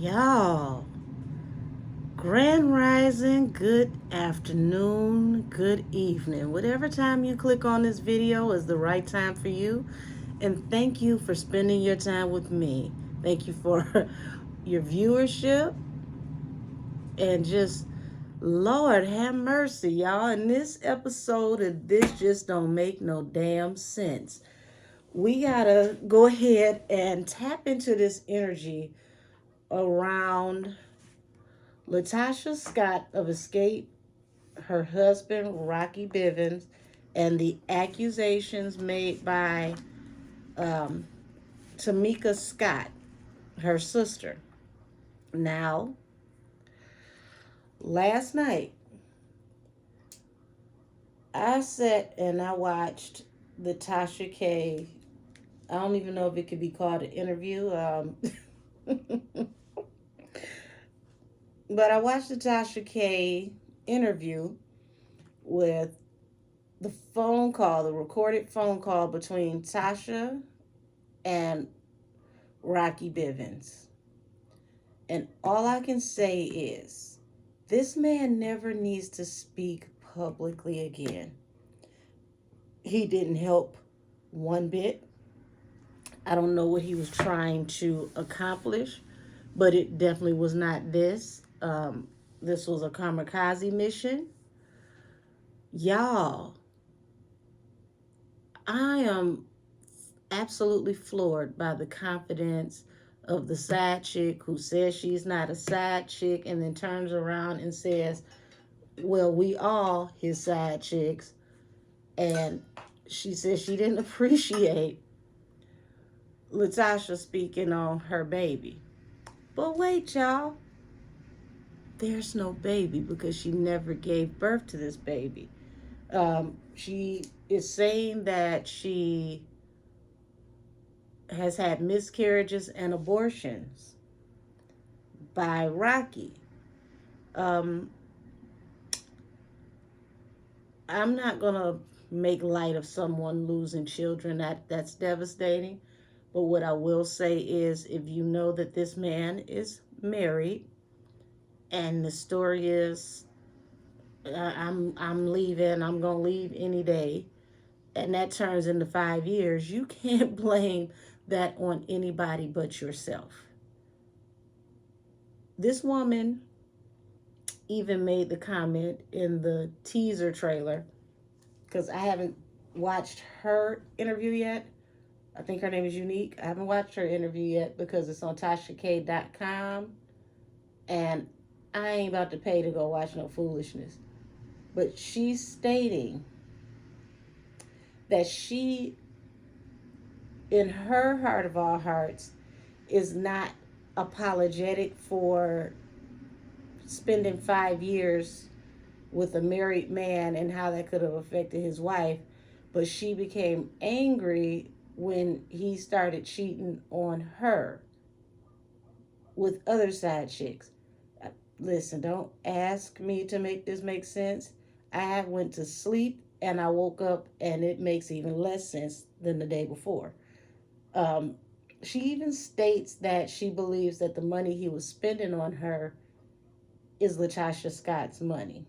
Y'all, grand rising, good afternoon, good evening. Whatever time you click on this video is the right time for you. And thank you for spending your time with me. Thank you for your viewership and just, Lord have mercy, y'all. In this episode of This Just Don't Make No Damn Sense, we gotta go ahead and tap into this energy around Latocha Scott of Escape, her husband, Rocky Bivens, and the accusations made by um, Tamika Scott, her sister. Now, last night, I sat and I watched the Tasha K. I don't even know if it could be called an interview. But I watched the Tasha K interview with the phone call, the recorded phone call between Tasha and Rocky Bivens. And all I can say is this man never needs to speak publicly again. He didn't help one bit. I don't know what he was trying to accomplish, but it definitely was not this. This was a kamikaze mission. Y'all, I am absolutely floored by the confidence of the side chick who says she's not a side chick and then turns around and says, well, we all his side chicks. And she says she didn't appreciate Latasha speaking on her baby. But wait, y'all, there's no baby because she never gave birth to this baby. She is saying that she has had miscarriages and abortions by Rocky. Um, I'm not gonna make light of someone losing children. That's devastating. But what I will say is, if you know that this man is married, and the story is, I'm leaving. I'm gonna leave any day, and that turns into 5 years. You can't blame that on anybody but yourself. This woman even made the comment in the teaser trailer, because I haven't watched her interview yet. I think her name is Unique. I haven't watched her interview yet because it's on TashaK.com, and I ain't about to pay to go watch no foolishness. But she's stating that she, in her heart of all hearts, is not apologetic for spending 5 years with a married man and how that could have affected his wife. But she became angry when he started cheating on her with other side chicks. Listen, don't ask me to make this make sense. I went to sleep and I woke up and it makes even less sense than the day before. She even states that she believes that the money he was spending on her is Latocha Scott's money.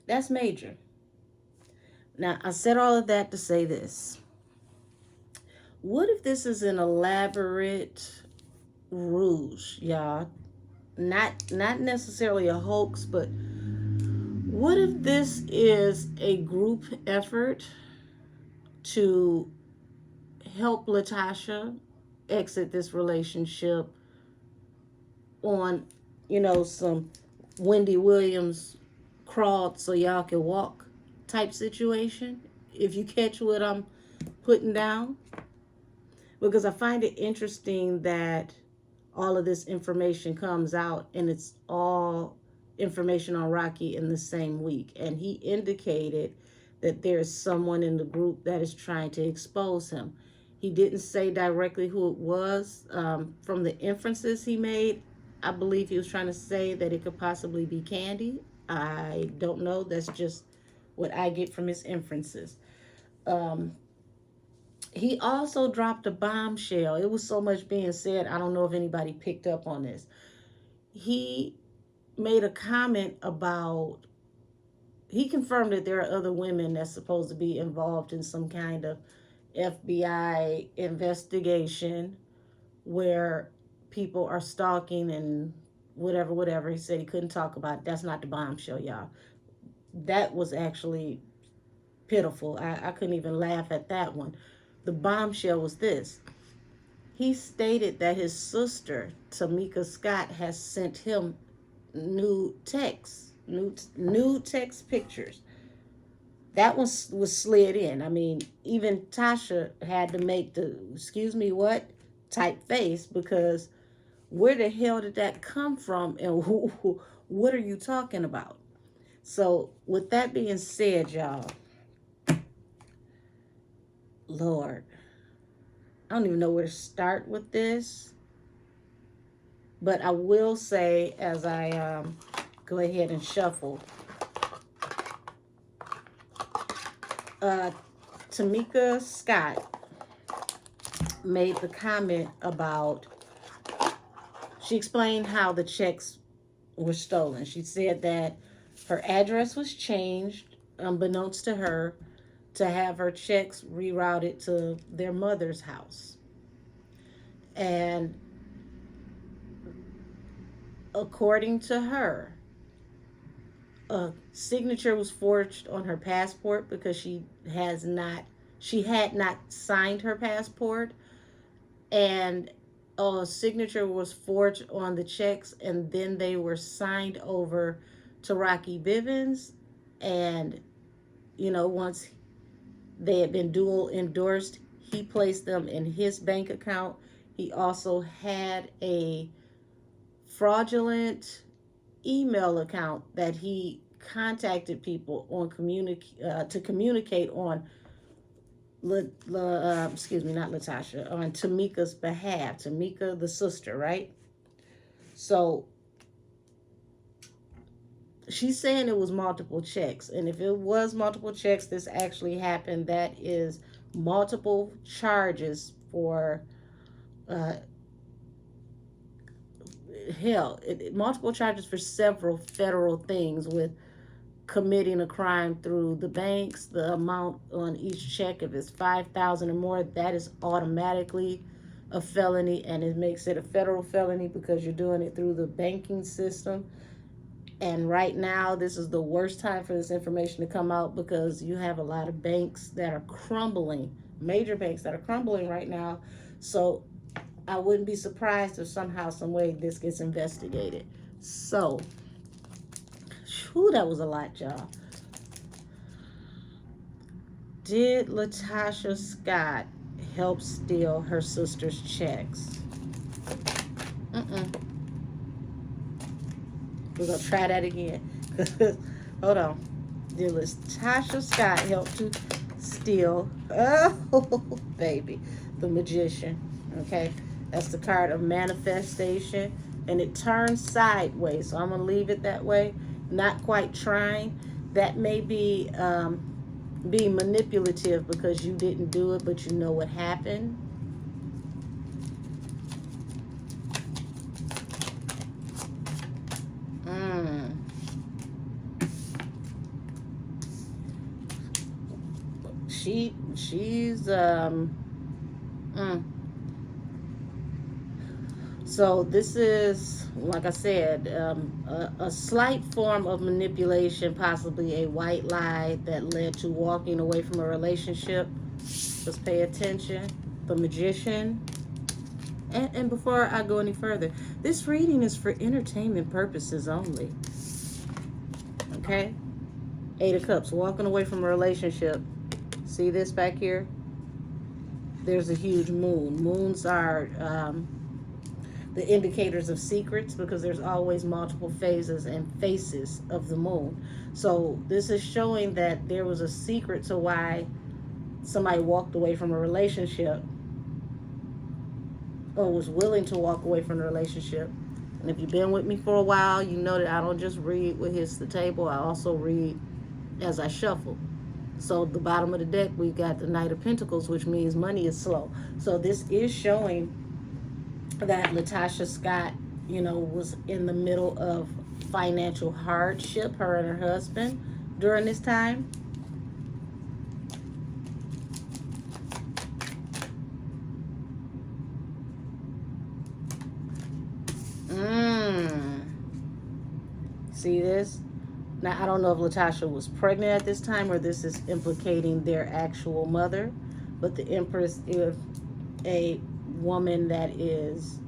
That's major. Now, I said all of that to say this. What if this is an elaborate ruse, y'all? Not necessarily a hoax, but what if this is a group effort to help Latasha exit this relationship on, some Wendy Williams crawled so y'all can walk type situation? If you catch what I'm putting down. Because I find it interesting that all of this information comes out and it's all information on Rocky in the same week. And he indicated that there's someone in the group that is trying to expose him. He didn't say directly who it was. From the inferences he made, I believe he was trying to say that it could possibly be Candy. I don't know. That's just what I get from his inferences. He also dropped a bombshell. It was so much being said. I don't know if anybody picked up on this. He made a comment about, he confirmed that there are other women that's supposed to be involved in some kind of FBI investigation where people are stalking and whatever, whatever. He said he couldn't talk about it. That's not the bombshell, y'all. That was actually pitiful. I couldn't even laugh at that one. The bombshell was this. He stated that his sister, Tamika Scott, has sent him new texts, new text pictures. That was slid in. I mean, even Tasha had to make the excuse me what type face, because where the hell did that come from, and what are you talking about? So with that being said, y'all, Lord, I don't even know where to start with this, but I will say, as I go ahead and shuffle, Tamika Scott made the comment about, she explained how the checks were stolen. She said that her address was changed, unbeknownst to her, to have her checks rerouted to their mother's house. And according to her, a signature was forged on her passport because she had not signed her passport, and a signature was forged on the checks, and then they were signed over to Rocky Bivens. And once they had been dual endorsed, he placed them in his bank account. He also had a fraudulent email account that he contacted people on to communicate on excuse me, not Latasha, on Tamika's behalf. Tamika, the sister, right? So she's saying it was multiple checks, and if it was multiple checks, this actually happened. That is multiple charges for multiple charges for several federal things, with committing a crime through the banks. The amount on each check, if it's $5,000 or more, that is automatically a felony, and it makes it a federal felony because you're doing it through the banking system. And right now, this is the worst time for this information to come out, because you have a lot of banks that are crumbling, major banks that are crumbling right now. So I wouldn't be surprised if somehow, some way, this gets investigated. So, whew, that was a lot, y'all. Did Latocha Scott help steal her sister's checks? We're going to try that again. Hold on. Did Latocha Scott help to steal? Oh, baby. The Magician. Okay. That's the card of manifestation. And it turns sideways. So I'm going to leave it that way. Not quite trying. That may be being manipulative because you didn't do it, but you know what happened. She's So this is, like I said, a slight form of manipulation, possibly a white lie that led to walking away from a relationship. Just pay attention. The Magician. And before I go any further, this reading is for entertainment purposes only. Okay? 8 of Cups, walking away from a relationship. See this back here? There's a huge moon. Moons are the indicators of secrets, because there's always multiple phases and faces of the moon. So this is showing that there was a secret to why somebody walked away from a relationship, or was willing to walk away from a relationship. And if you've been with me for a while, you know that I don't just read what hits the table. I also read as I shuffle. So the bottom of the deck, we've got the Knight of Pentacles, which means money is slow. So this is showing that Latocha Scott, was in the middle of financial hardship, her and her husband, during this time. See this? Now, I don't know if Latocha was pregnant at this time or this is implicating their actual mother, but the Empress is a woman that is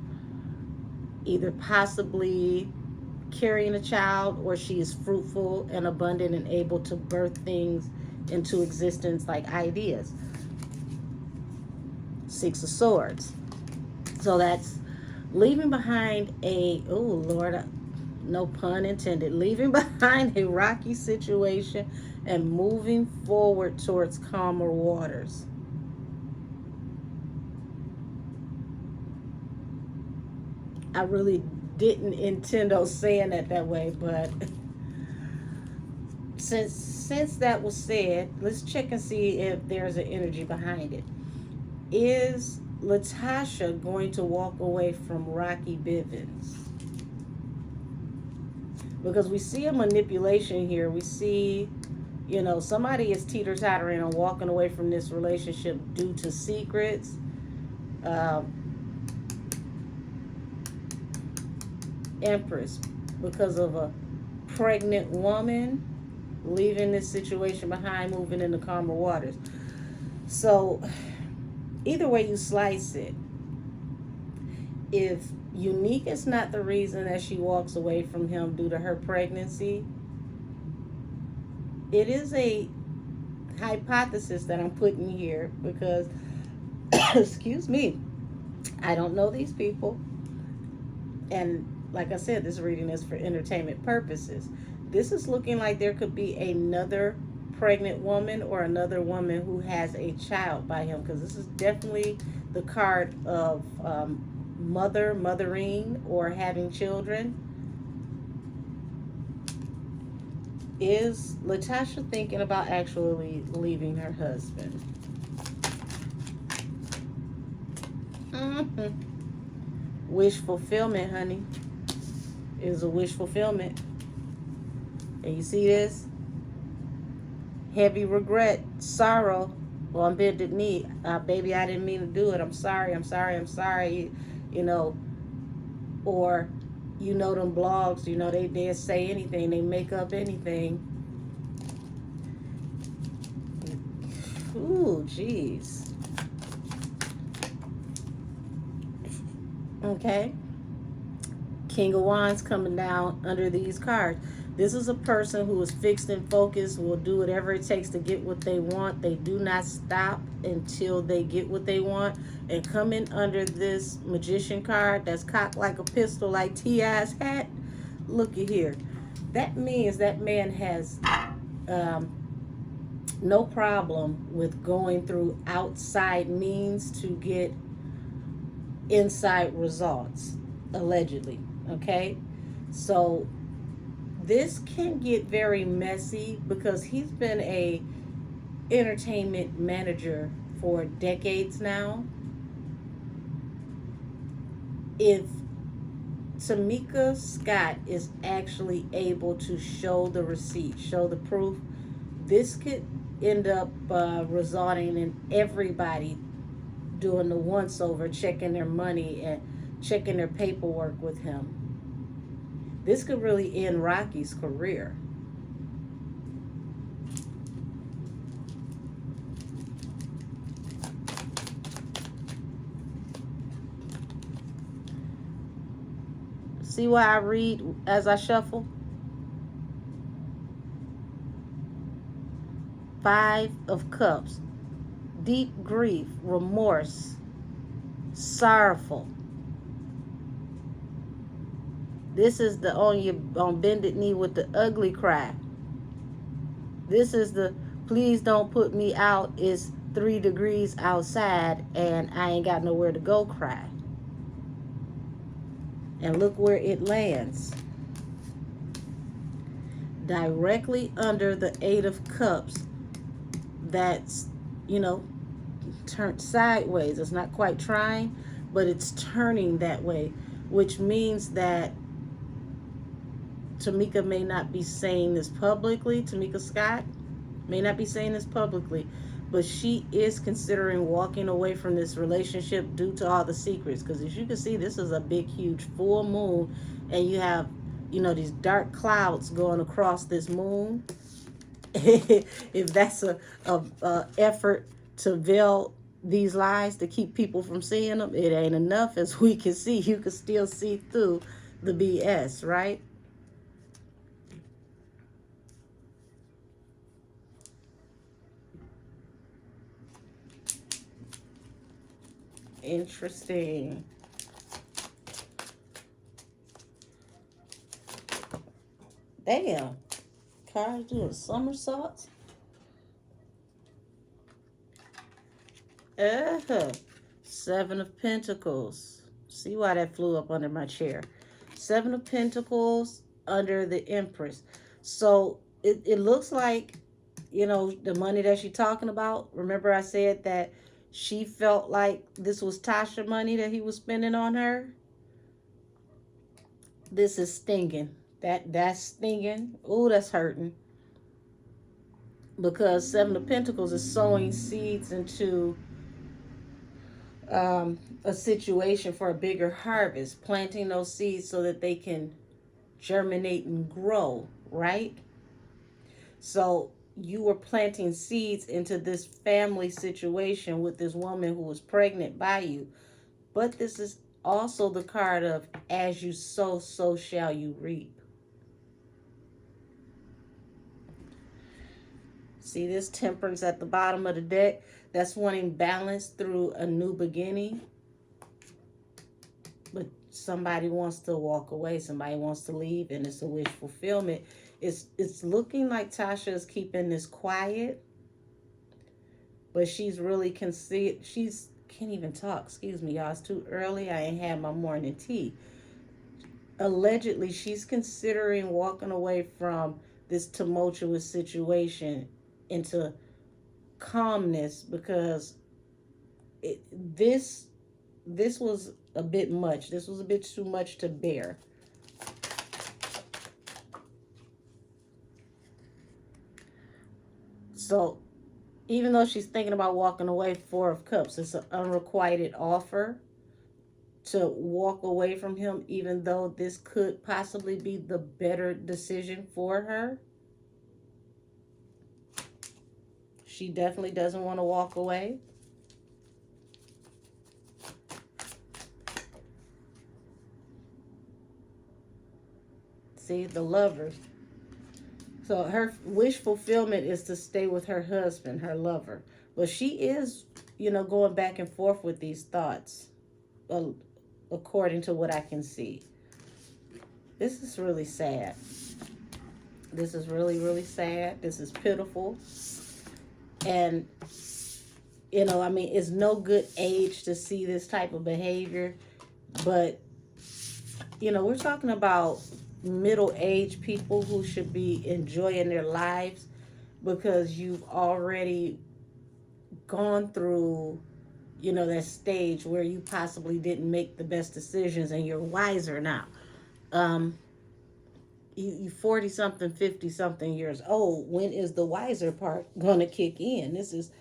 either possibly carrying a child, or she is fruitful and abundant and able to birth things into existence, like ideas. Six of Swords. So that's leaving behind oh Lord, no pun intended, leaving behind a rocky situation and moving forward towards calmer waters. I really didn't intend on saying it that way, but since that was said, let's check and see if there's an energy behind it. Is Latocha going to walk away from Rocky Bivens? Because we see a manipulation here. We see, somebody is teeter-tottering and walking away from this relationship due to secrets. Empress, because of a pregnant woman, leaving this situation behind, moving into calmer waters. So either way you slice it, if Unique is not the reason that she walks away from him due to her pregnancy, it is a hypothesis that I'm putting here because, excuse me, I don't know these people. And like I said, this reading is for entertainment purposes. This is looking like there could be another pregnant woman or another woman who has a child by him, because this is definitely the card of mothering, or having children. Is Latocha thinking about actually leaving her husband? Wish fulfillment, honey. Is a wish fulfillment. And you see this? Heavy regret, sorrow. Well, on bended knee. Baby, I didn't mean to do it. I'm sorry. Or, them blogs, they say anything. They make up anything. Ooh, jeez. Okay. King of Wands coming down under these cards. This is a person who is fixed and focused, will do whatever it takes to get what they want. They do not stop until they get what they want. And coming under this Magician card that's cocked like a pistol, like T.I.'s hat, look at here. That means that man has no problem with going through outside means to get inside results, allegedly. Okay? So this can get very messy because he's been a entertainment manager for decades now. If Latocha Scott is actually able to show the receipt, show the proof, this could end up resulting in everybody doing the once-over, checking their money and checking their paperwork with him. This could really end Rocky's career. See why I read as I shuffle? 5 of Cups. Deep grief, remorse, sorrowful. This is the on bended knee with the ugly cry. This is the please don't put me out. It's 3 degrees outside and I ain't got nowhere to go cry. And look where it lands. Directly under the 8 of Cups. that's, you know, turned sideways. It's not quite trying, but it's turning that way, which means that Tamika may not be saying this publicly. Tamika Scott may not be saying this publicly, but she is considering walking away from this relationship due to all the secrets. Because as you can see, this is a big, huge full moon, and you have, you know, these dark clouds going across this moon. If that's a effort to veil these lies to keep people from seeing them, it ain't enough. As we can see, you can still see through the BS, right? Interesting. Damn. Car's doing somersaults. Uh-huh. Seven of Pentacles. See why that flew up under my chair. Seven of Pentacles under the Empress. So it looks like, you know, the money that she's talking about. Remember I said that she felt like this was Tasha money that he was spending on her? This is stinging. That's stinging. Ooh, that's hurting. Because Seven of Pentacles is sowing seeds into a situation for a bigger harvest, planting those seeds so that they can germinate and grow, right? So you were planting seeds into this family situation with this woman who was pregnant by you. But this is also the card of as you sow, so shall you reap. See this Temperance at the bottom of the deck? That's wanting balance through a new beginning. But somebody wants to walk away. Somebody wants to leave, and it's a wish fulfillment. It's looking like Tasha is keeping this quiet, but she's really she's can't even talk. Excuse me, y'all. It's too early. I ain't had my morning tea. Allegedly, she's considering walking away from this tumultuous situation into calmness because this was a bit much. This was a bit too much to bear. So even though she's thinking about walking away, Four of Cups, it's an unrequited offer to walk away from him, even though this could possibly be the better decision for her. She definitely doesn't want to walk away. See, the Lovers. So her wish fulfillment is to stay with her husband, her lover. But she is, you know, going back and forth with these thoughts, according to what I can see. This is really sad. This is really, really sad. This is pitiful. And, you know, I mean, it's no good age to see this type of behavior. But, you know, we're talking about middle-aged people who should be enjoying their lives because you've already gone through, you know, that stage where you possibly didn't make the best decisions and you're wiser now. You 40 something, 50 something years old. When is the wiser part going to kick in? This is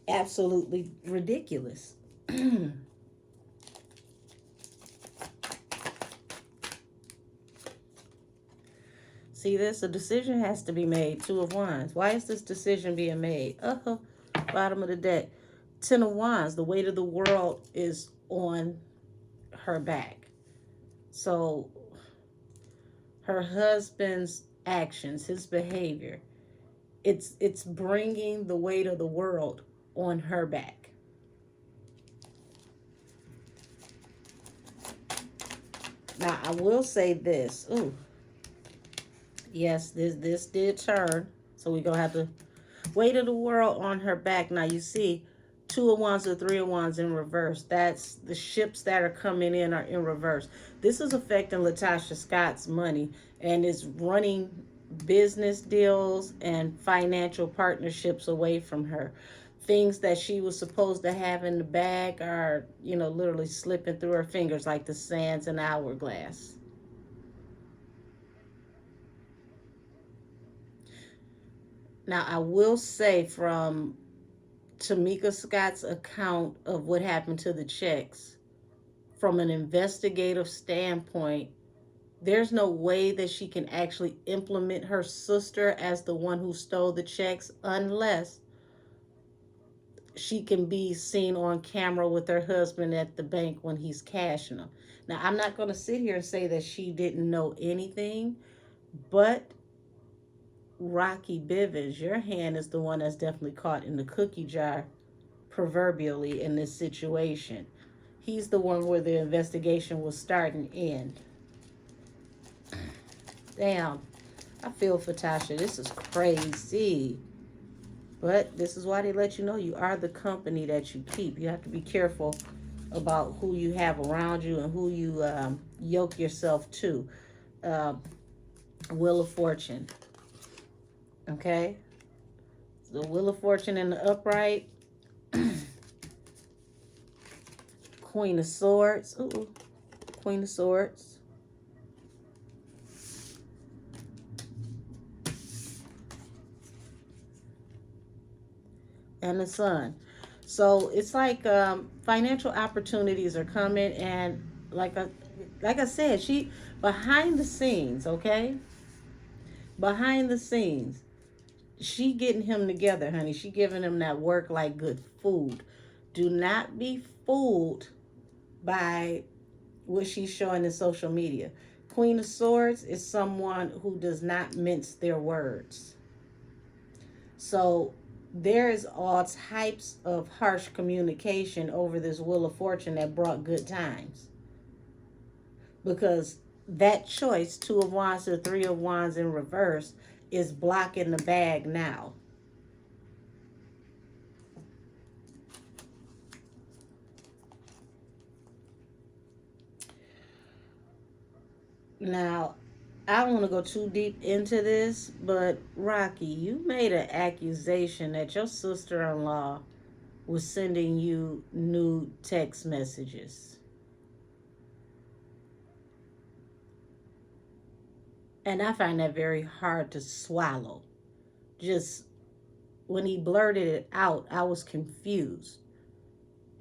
absolutely ridiculous. See this? A decision has to be made. Two of Wands. Why is this decision being made? Bottom of the deck. Ten of Wands. The weight of the world is on her back. So her husband's actions, his behavior, it's bringing the weight of the world on her back. Now, I will say this. Ooh. Yes, this did turn. So we're going to have the weight of the world on her back. Now, you see, Two of Wands or Three of Wands in reverse. That's the ships that are coming in are in reverse. This is affecting Latocha Scott's money and is running business deals and financial partnerships away from her. Things that she was supposed to have in the bag are, literally slipping through her fingers like the sands in hourglass. Now, I will say from Tamika Scott's account of what happened to the checks, from an investigative standpoint, there's no way that she can actually implement her sister as the one who stole the checks unless she can be seen on camera with her husband at the bank when he's cashing them. Now, I'm not going to sit here and say that she didn't know anything, but Rocky Bivens, your hand is the one that's definitely caught in the cookie jar, proverbially, in this situation. He's the one where the investigation will start and end. Damn, I feel for Tasha. This is crazy. But this is why they let you know you are the company that you keep. You have to be careful about who you have around you and who you yoke yourself to. Wheel of Fortune. Okay? The Wheel of Fortune in the upright. Queen of Swords. Ooh, Queen of Swords. And the Sun. So it's like financial opportunities are coming, and like I said, she behind the scenes, okay? Behind the scenes, she getting him together, honey. She giving him that work like good food. Do not be fooled by what she's showing in social media. Queen of Swords is someone who does not mince their words. So there's all types of harsh communication over this Wheel of Fortune that brought good times. Because that choice, Two of Wands to Three of Wands in reverse, is blocking the bag now. Now, I don't want to go too deep into this, but Rocky, you made an accusation that your sister-in-law was sending you nude text messages. And I find that very hard to swallow. Just when he blurted it out, I was confused.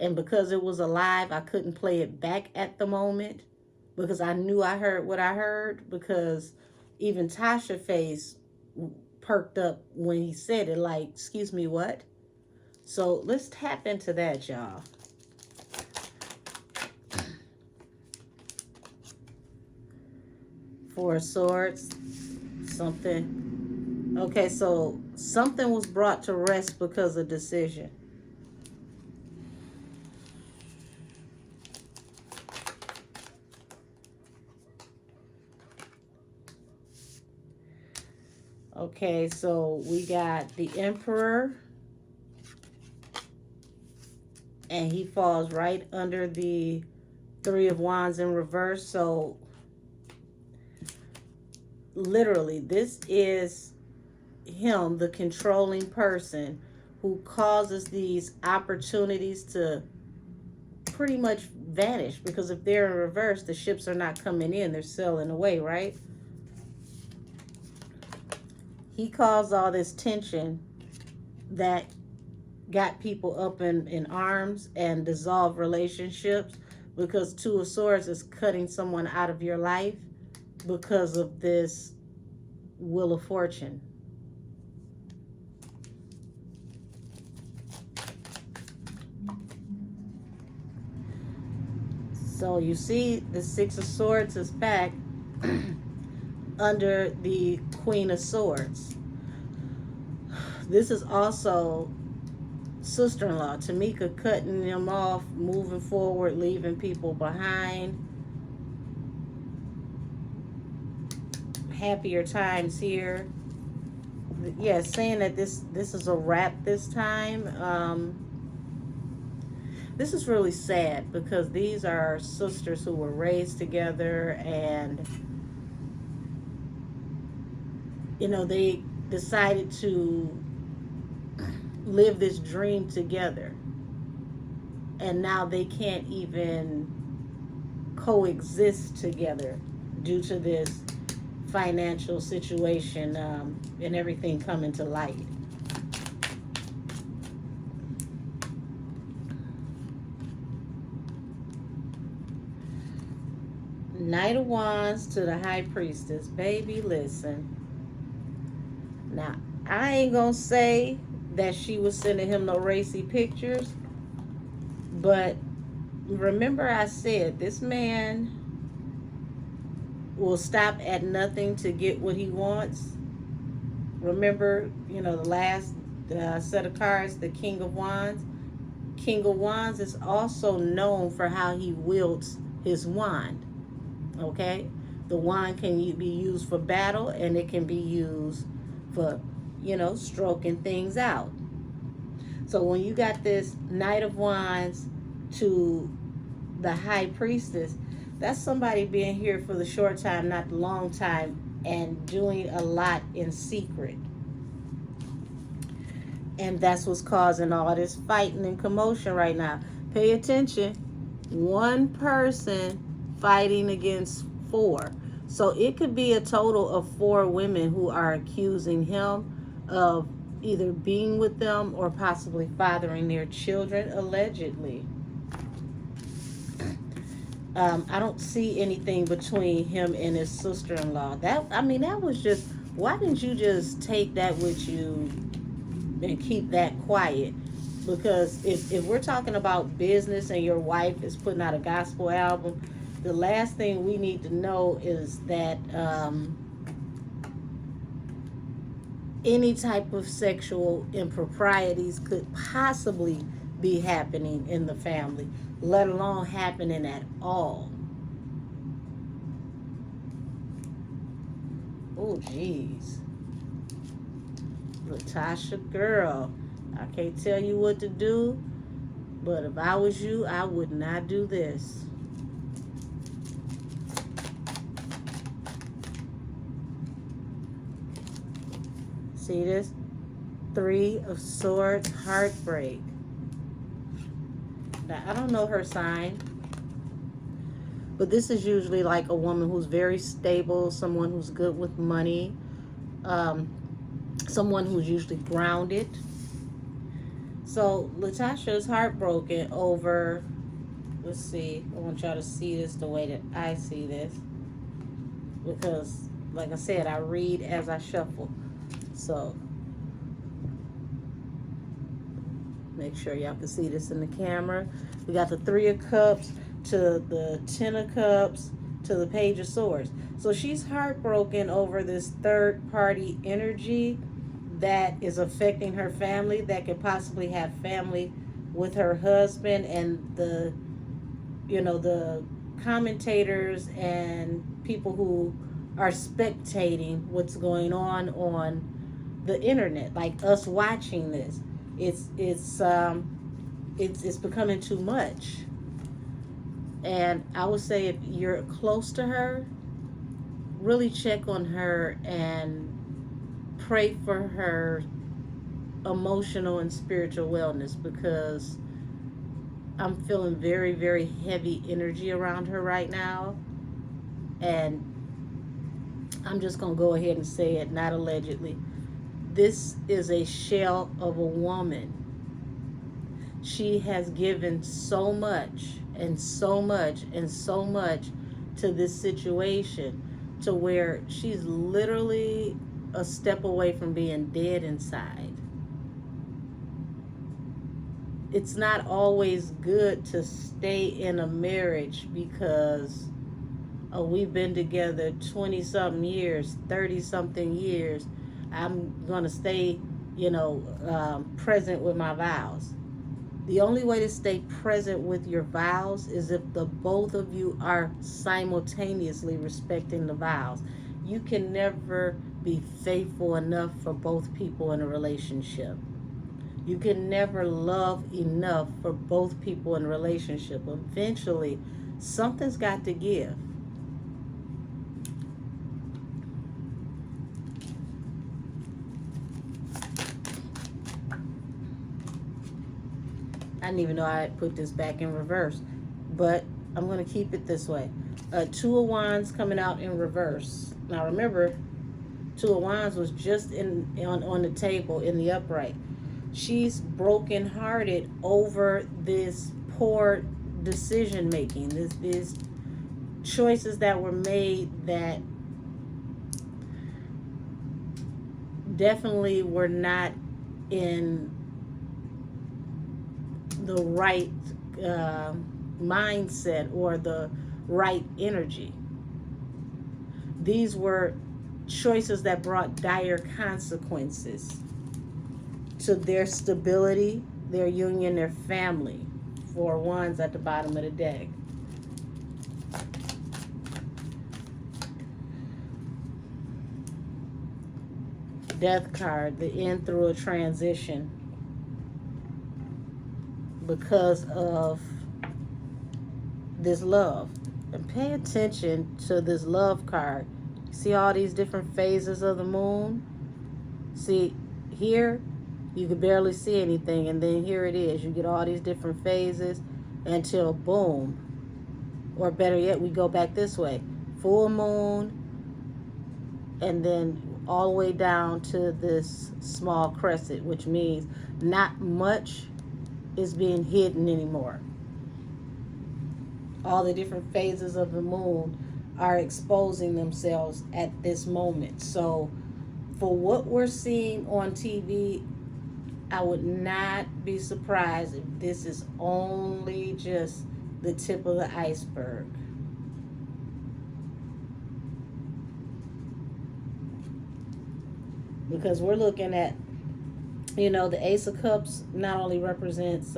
And because it was alive, I couldn't play it back at the moment because I knew I heard what I heard, because even Tasha face perked up when he said it, like, excuse me, what? So let's tap into that, y'all. Four of Swords, something. Okay, so something was brought to rest because of decision. Okay, so we got the Emperor, and he falls right under the Three of Wands in reverse. So literally, this is him, the controlling person, who causes these opportunities to pretty much vanish, because if they're in reverse, the ships are not coming in, they're sailing away, right? He caused all this tension that got people up in arms and dissolved relationships, because Two of Swords is cutting someone out of your life because of this Wheel of Fortune. So you see the Six of Swords is back under the Queen of Swords. This is also sister-in-law, Tamika, cutting them off, moving forward, leaving people behind. Happier times here. Yeah, saying that this is a wrap this time. This is really sad, because these are sisters who were raised together, and they decided to live this dream together, and now they can't even coexist together due to this financial situation, and everything coming to light. Knight of Wands to the High Priestess. Baby, listen. Now, I ain't gonna say that she was sending him no racy pictures, but remember I said this man will stop at nothing to get what he wants. Remember, the last set of cards, the King of Wands. King of Wands is also known for how he wields his wand. Okay? The wand can be used for battle, and it can be used for, stroking things out. So when you got this Knight of Wands to the High Priestess, that's somebody being here for the short time, not the long time, and doing a lot in secret. And that's what's causing all this fighting and commotion right now. Pay attention. One person fighting against 4. So it could be a total of 4 women who are accusing him of either being with them or possibly fathering their children, allegedly. I don't see anything between him and his sister-in-law. That was just, why didn't you just take that with you and keep that quiet? Because if we're talking about business and your wife is putting out a gospel album, the last thing we need to know is that any type of sexual improprieties could possibly be happening in the family, let alone happening at all. Oh, geez. Latocha, girl, I can't tell you what to do, but if I was you, I would not do this. See this? 3 of Swords, heartbreak. Now, I don't know her sign, but this is usually like a woman who's very stable, someone who's good with money, someone who's usually grounded. So Latocha is heartbroken over, let's see, I want y'all to see this the way that I see this, because like I said, I read as I shuffle. So make sure y'all can see this in the camera. We got the 3 of Cups to the 10 of Cups to the Page of Swords. So she's heartbroken over this third party energy that is affecting her family, that could possibly have family with her husband, and the commentators and people who are spectating what's going on the internet, like us watching this. It's becoming too much. And I would say if you're close to her, really check on her and pray for her emotional and spiritual wellness, because I'm feeling very, very heavy energy around her right now. And I'm just going to go ahead and say it, not allegedly. This is a shell of a woman. She has given so much and so much and so much to this situation, to where she's literally a step away from being dead inside. It's not always good to stay in a marriage because we've been together 20-something years, 30-something years. I'm going to stay, present with my vows. The only way to stay present with your vows is if the both of you are simultaneously respecting the vows. You can never be faithful enough for both people in a relationship. You can never love enough for both people in a relationship. Eventually, something's got to give. didn't even know I had put this back in reverse, but I'm going to keep it this way. Two of Wands coming out in reverse. Now remember, Two of Wands was just on the table in the upright. She's brokenhearted over this poor decision making. These choices that were made that definitely were not in the right mindset or the right energy. These were choices that brought dire consequences to their stability, their union, their family. Four Wands at the bottom of the deck. Death card, the end through a transition because of this love. And pay attention to this love card. See all these different phases of the moon? See, here you could barely see anything, and then here it is. You get all these different phases until boom. Or better yet, we go back this way. Full moon, and then all the way down to this small crescent, which means not much is being hidden anymore. All the different phases of the moon are exposing themselves at this moment. So for what we're seeing on TV, I would not be surprised if this is only just the tip of the iceberg. Because we're looking at, the Ace of Cups not only represents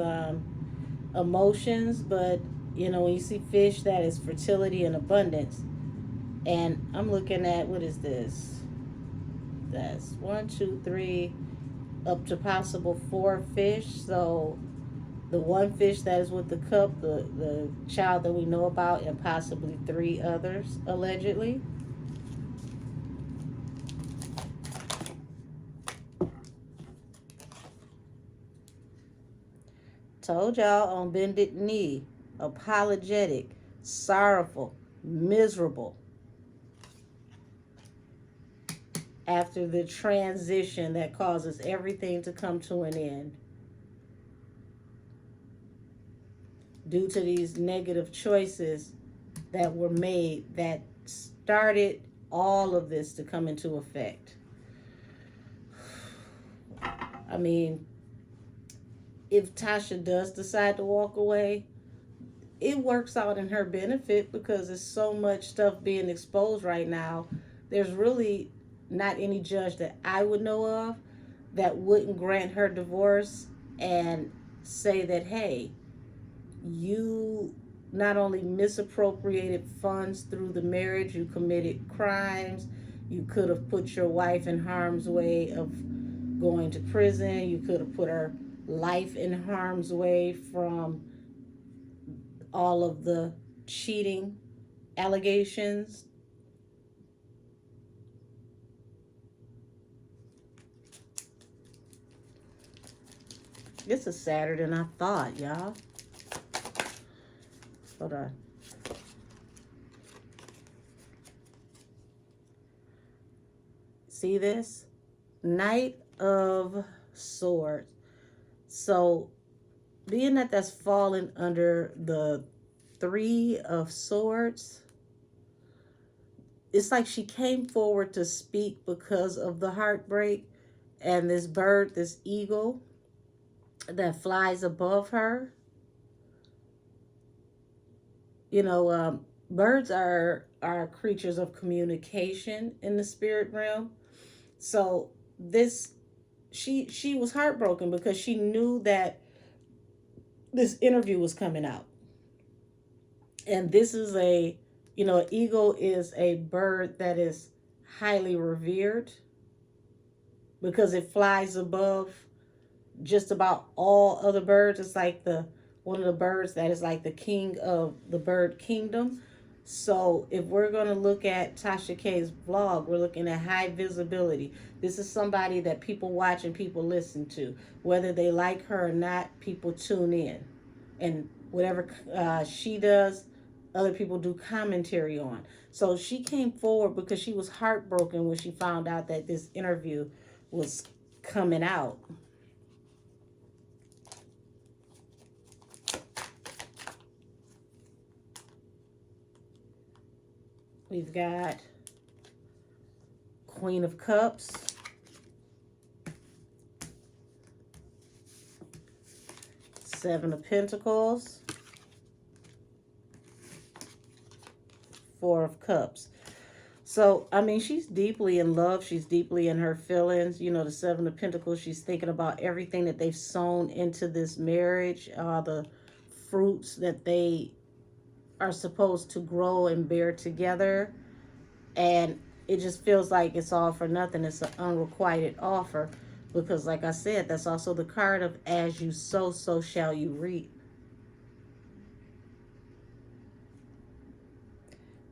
emotions, but, when you see fish, that is fertility and abundance. And I'm looking at, what is this? That's 1, 2, 3, up to possible 4 fish. So the one fish that is with the cup, the child that we know about, and possibly 3 others, allegedly. Told y'all, on bended knee, apologetic, sorrowful, miserable. After the transition that causes everything to come to an end. Due to these negative choices that were made that started all of this to come into effect. I mean, if Tasha does decide to walk away, it works out in her benefit because there's so much stuff being exposed right now. There's really not any judge that I would know of that wouldn't grant her divorce and say that, hey, you not only misappropriated funds through the marriage, you committed crimes, you could have put your wife in harm's way of going to prison, you could have put her life in harm's way from all of the cheating allegations. This is sadder than I thought, y'all. Hold on. See this? Knight of Swords. So, being that that's fallen under the 3 of Swords, it's like she came forward to speak because of the heartbreak and this bird, this eagle that flies above her. Birds are creatures of communication in the spirit realm. So this, she was heartbroken because she knew that this interview was coming out. And this is an eagle is a bird that is highly revered because it flies above just about all other birds. It's like one of the birds that is like the king of the bird kingdom. So if we're going to look at Tasha K's vlog, we're looking at high visibility. This is somebody that people watch and people listen to. Whether they like her or not, people tune in. And whatever she does, other people do commentary on. So she came forward because she was heartbroken when she found out that this interview was coming out. We've got Queen of Cups, Seven of Pentacles, Four of Cups. So, I mean, she's deeply in love. She's deeply in her feelings. You know, the Seven of Pentacles, she's thinking about everything that they've sown into this marriage, the fruits that they are supposed to grow and bear together. And it just feels like it's all for nothing. It's an unrequited offer. Because, like I said, that's also the card of as you sow, so shall you reap.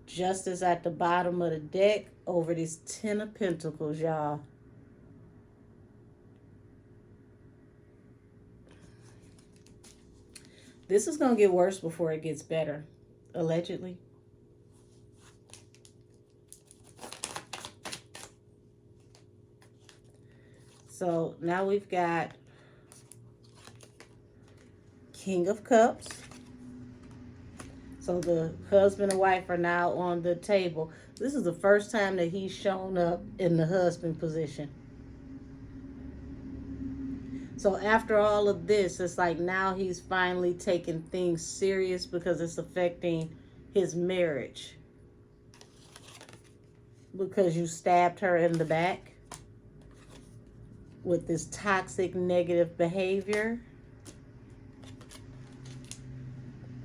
Justice at the bottom of the deck over this Ten of Pentacles, y'all. This is going to get worse before it gets better, allegedly. So now we've got King of Cups. So the husband and wife are now on the table. This is the first time that he's shown up in the husband position. So after all of this, it's like now he's finally taking things serious because it's affecting his marriage. Because you stabbed her in the back with this toxic negative behavior.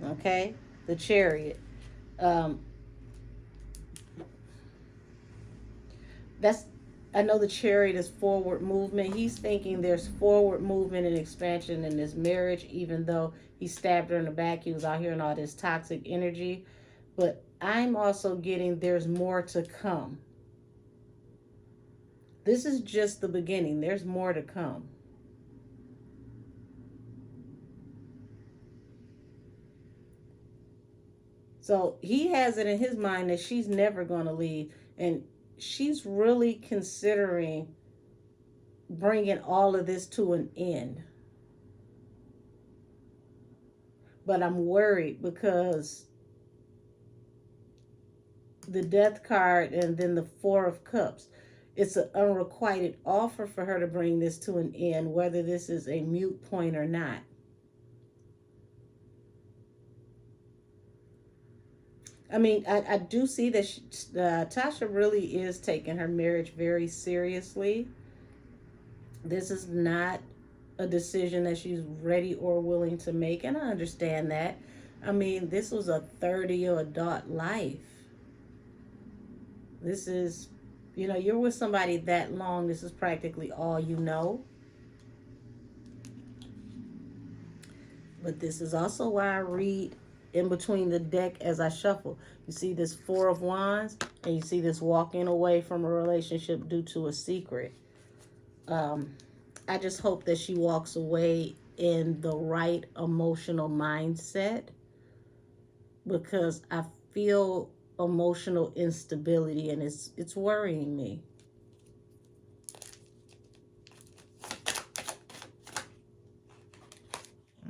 Okay? The Chariot. I know the Chariot is forward movement. He's thinking there's forward movement and expansion in this marriage, even though he stabbed her in the back. He was out here in all this toxic energy. But I'm also getting there's more to come. This is just the beginning. There's more to come. So he has it in his mind that she's never going to leave. And she's really considering bringing all of this to an end. But I'm worried because the Death card and then the Four of Cups. It's an unrequited offer for her to bring this to an end, whether this is a moot point or not. I mean, I do see that Tasha really is taking her marriage very seriously. This is not a decision that she's ready or willing to make, and I understand that. I mean, this was a 30-year adult life. This is, you know, you're with somebody that long. This is practically all you know. But this is also why I read in between the deck as I shuffle. You see this Four of Wands, and you see this walking away from a relationship due to a secret. I just hope that she walks away in the right emotional mindset, because I feel emotional instability and it's worrying me.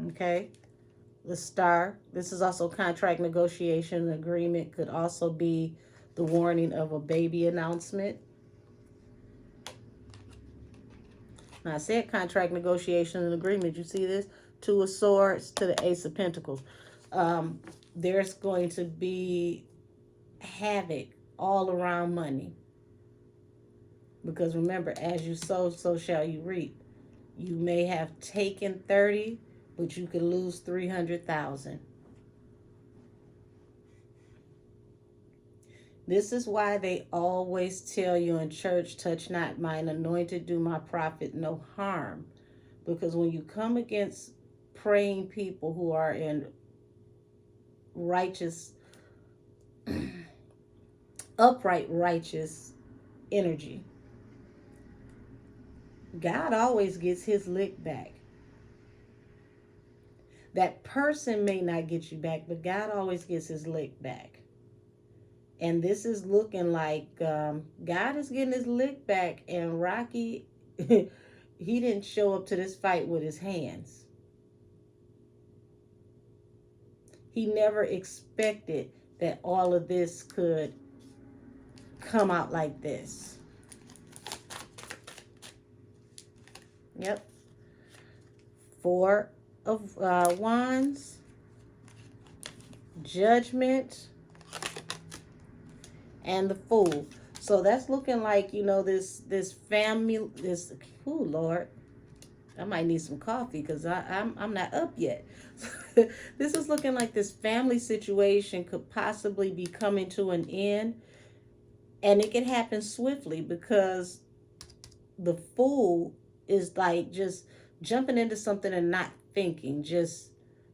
Okay. The Star. This is also contract negotiation agreement. Could also be the warning of a baby announcement. Now I said contract negotiation and agreement. You see this? Two of Swords to the Ace of Pentacles. There's going to be havoc all around money. Because remember, as you sow, so shall you reap. You may have taken 30, but you could lose 300,000. This is why they always tell you in church, touch not mine anointed, do my prophet no harm. Because when you come against praying people who are in righteous, upright righteous energy, God always gets his lick back. That person may not get you back, but God always gets his lick back. And this is looking like God is getting his lick back, and Rocky, he didn't show up to this fight with his hands. He never expected that all of this could come out like this. Yep. Four of Wands, Judgment, and the Fool. So that's looking like, you know, this family, this, oh Lord, I might need some coffee because I'm not up yet. This is looking like this family situation could possibly be coming to an end, and it can happen swiftly because the Fool is like just jumping into something and not thinking. Just,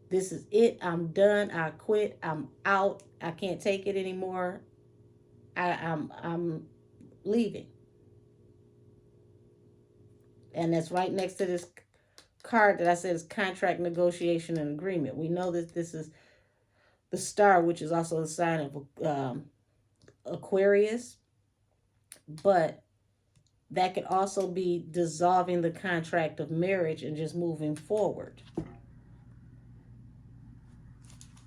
this is it. I'm done. I quit. I'm out. I can't take it anymore. I'm leaving. And that's right next to this card that I said is contract, negotiation, and agreement. We know that this is the Star, which is also the sign of Aquarius, but that could also be dissolving the contract of marriage and just moving forward.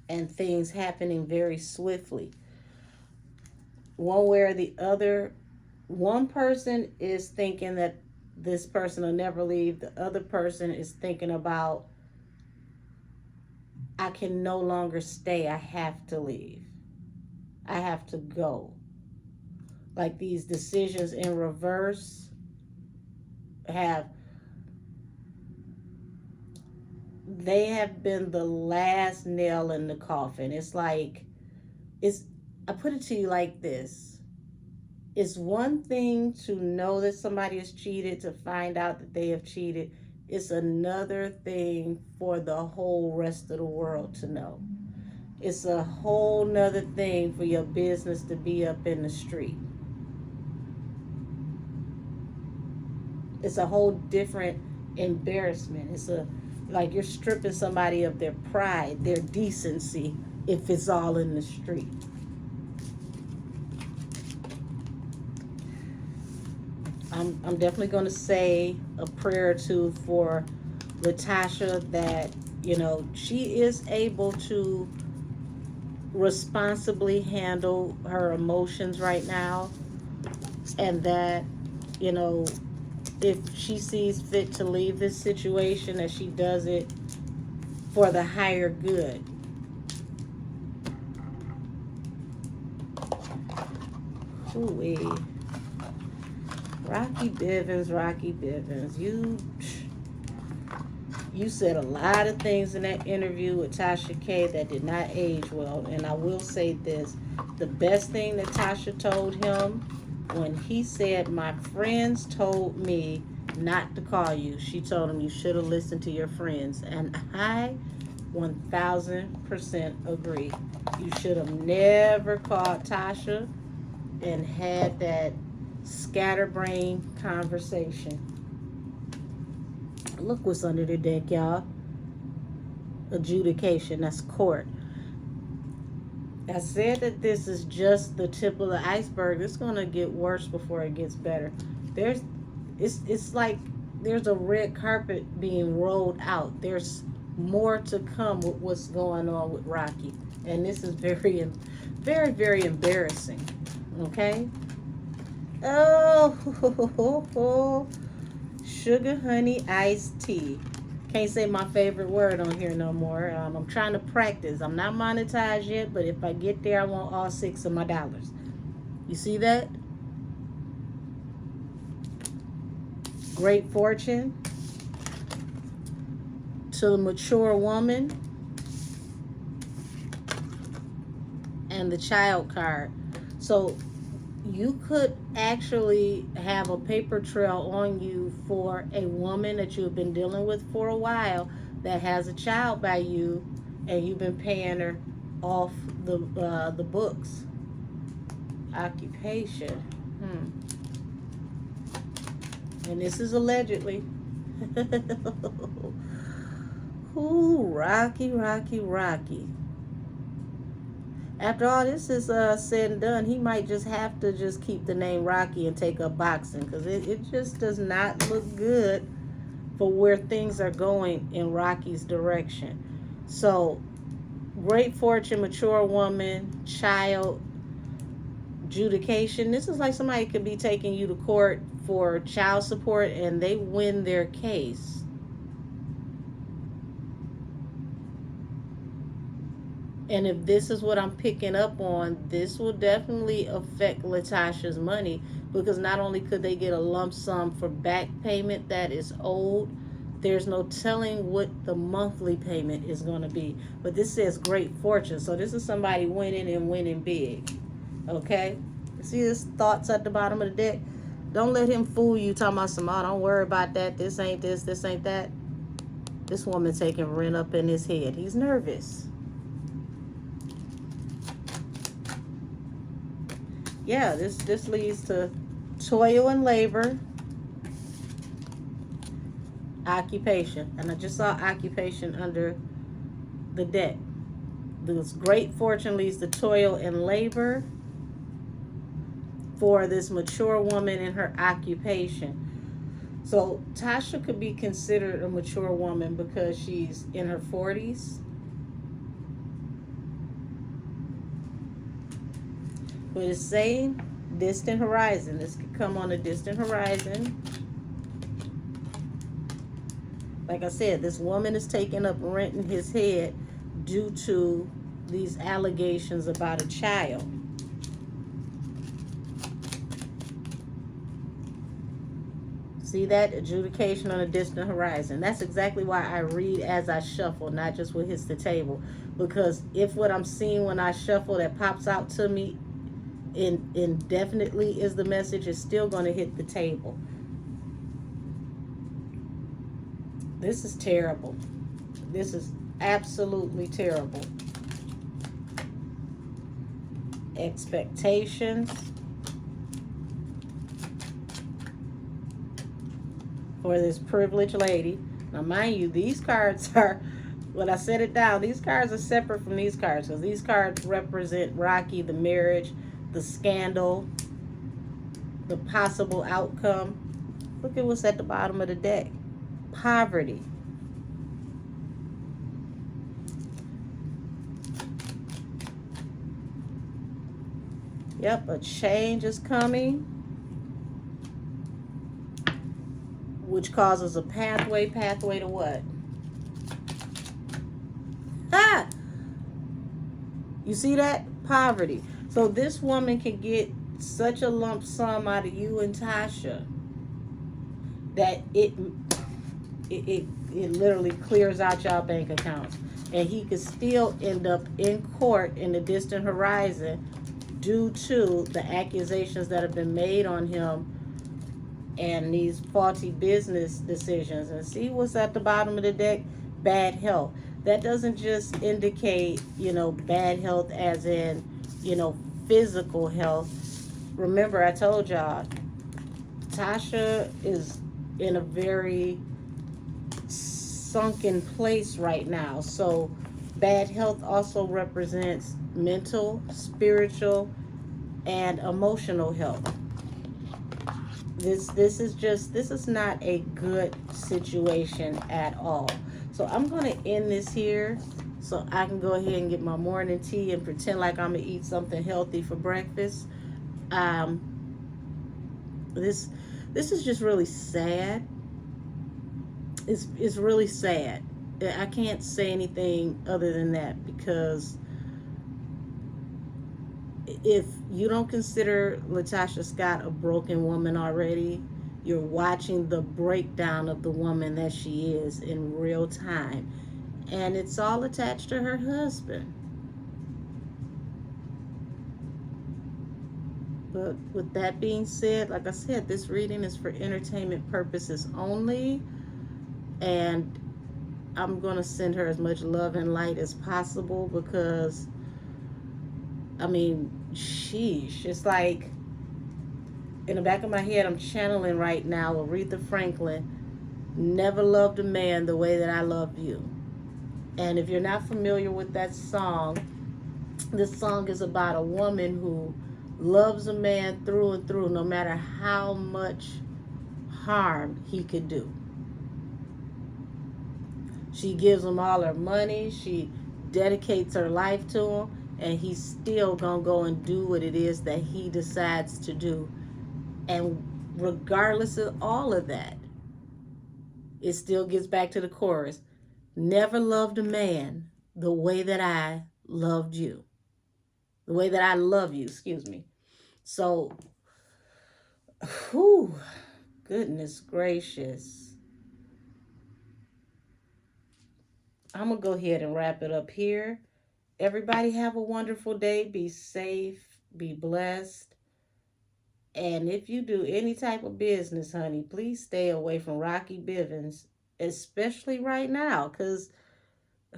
And things happening very swiftly. One way or the other, one person is thinking that this person will never leave. The other person is thinking about, I can no longer stay. I have to leave. I have to go. Like these decisions in reverse they have been the last nail in the coffin. It's like, I put it to you like this. It's one thing to know that somebody has cheated, to find out that they have cheated. It's another thing for the whole rest of the world to know. It's a whole nother thing for your business to be up in the street. It's a whole different embarrassment. It's like you're stripping somebody of their pride, their decency, if it's all in the street. I'm definitely going to say a prayer or two for Latocha, that, you know, she is able to responsibly handle her emotions right now, and that, you know, if she sees fit to leave this situation, that she does it for the higher good. Ooh-wee. Rocky Bivens, you said a lot of things in that interview with Tasha K that did not age well. And I will say this, the best thing that Tasha told him, when he said, my friends told me not to call you, she told him, you should have listened to your friends. And I 1000% agree. You should have never called Tasha and had that scatterbrain conversation. Look what's under the deck, y'all. Adjudication. That's court. I said that this is just the tip of the iceberg. It's going to get worse before it gets better. It's like there's a red carpet being rolled out. There's more to come with what's going on with Rocky. And this is very, very, very embarrassing. Okay? Oh, sugar honey iced tea. Can't say my favorite word on here no more. I'm trying to practice. I'm not monetized yet, but if I get there, I want all 6 of my dollars. You see that? Great fortune to the mature woman, and the child card. So you could actually have a paper trail on you for a woman that you've been dealing with for a while that has a child by you, and you've been paying her off the books. Occupation. And this is allegedly. Ooh, Rocky, Rocky, Rocky. After all this is said and done, he might just have to just keep the name Rocky and take up boxing, because it just does not look good for where things are going in Rocky's direction. So, great fortune, mature woman, child, adjudication. This is like somebody could be taking you to court for child support and they win their case. And if this is what I'm picking up on, this will definitely affect Latocha's money, because not only could they get a lump sum for back payment that is owed, there's no telling what the monthly payment is going to be. But this says great fortune. So this is somebody winning and winning big. Okay? See this thoughts at the bottom of the deck? Don't let him fool you talking about some, oh, don't worry about that. This ain't this, this ain't that. This woman taking rent up in his head. He's nervous. Yeah, this leads to toil and labor, occupation. And I just saw occupation under the deck. This great fortune leads to toil and labor for this mature woman in her occupation. So Tasha could be considered a mature woman because she's in her 40s. But it's saying distant horizon. This could come on a distant horizon. Like I said, this woman is taking up rent in his head due to these allegations about a child. See that? Adjudication on a distant horizon. That's exactly why I read as I shuffle, not just what hits the table. Because if what I'm seeing when I shuffle that pops out to me indefinitely is the message, is still going to hit the table. This is terrible. This is absolutely terrible. Expectations for this privileged lady. Now, mind you, these cards are, when I set it down, these cards are separate from these cards, because these cards represent Rocky, the marriage, the scandal, the possible outcome. Look at what's at the bottom of the deck. Poverty. Yep, a change is coming, which causes a pathway. Pathway to what? Ah! You see that? Poverty. So this woman can get such a lump sum out of you and Tasha that it literally clears out y'all bank accounts. And he could still end up in court in the distant horizon due to the accusations that have been made on him and these faulty business decisions. And see what's at the bottom of the deck? Bad health. That doesn't just indicate, bad health as in, physical health. Remember, I told y'all, Tasha is in a very sunken place right now. So bad health also represents mental, spiritual, and emotional health. This is not a good situation at all. So I'm going to end this here so I can go ahead and get my morning tea and pretend like I'm going to eat something healthy for breakfast. This is just really sad. It's really sad. I can't say anything other than that, because if you don't consider Latocha Scott a broken woman already, you're watching the breakdown of the woman that she is in real time. And it's all attached to her husband. But with that being said, like I said, this reading is for entertainment purposes only. And I'm going to send her as much love and light as possible, because, sheesh. It's like, in the back of my head, I'm channeling right now Aretha Franklin, never loved a man the way that I love you. And if you're not familiar with that song, this song is about a woman who loves a man through and through, no matter how much harm he could do. She gives him all her money. She dedicates her life to him, and he's still gonna go and do what it is that he decides to do. And regardless of all of that, it still gets back to the chorus. Never loved a man the way that I loved you. The way that I love you, excuse me. So, whew, goodness gracious. I'm going to go ahead and wrap it up here. Everybody have a wonderful day. Be safe. Be blessed. And if you do any type of business, honey, please stay away from Rocky Bivens, especially right now, because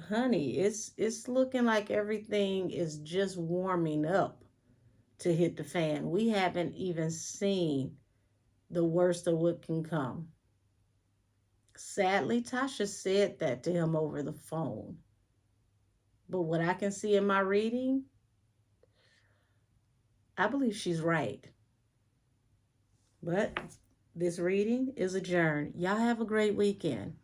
honey, it's looking like everything is just warming up to hit the fan. We haven't even seen the worst of what can come. Sadly, Tasha said that to him over the phone. But what I can see in my reading, I believe she's right. But this reading is adjourned. Y'all have a great weekend.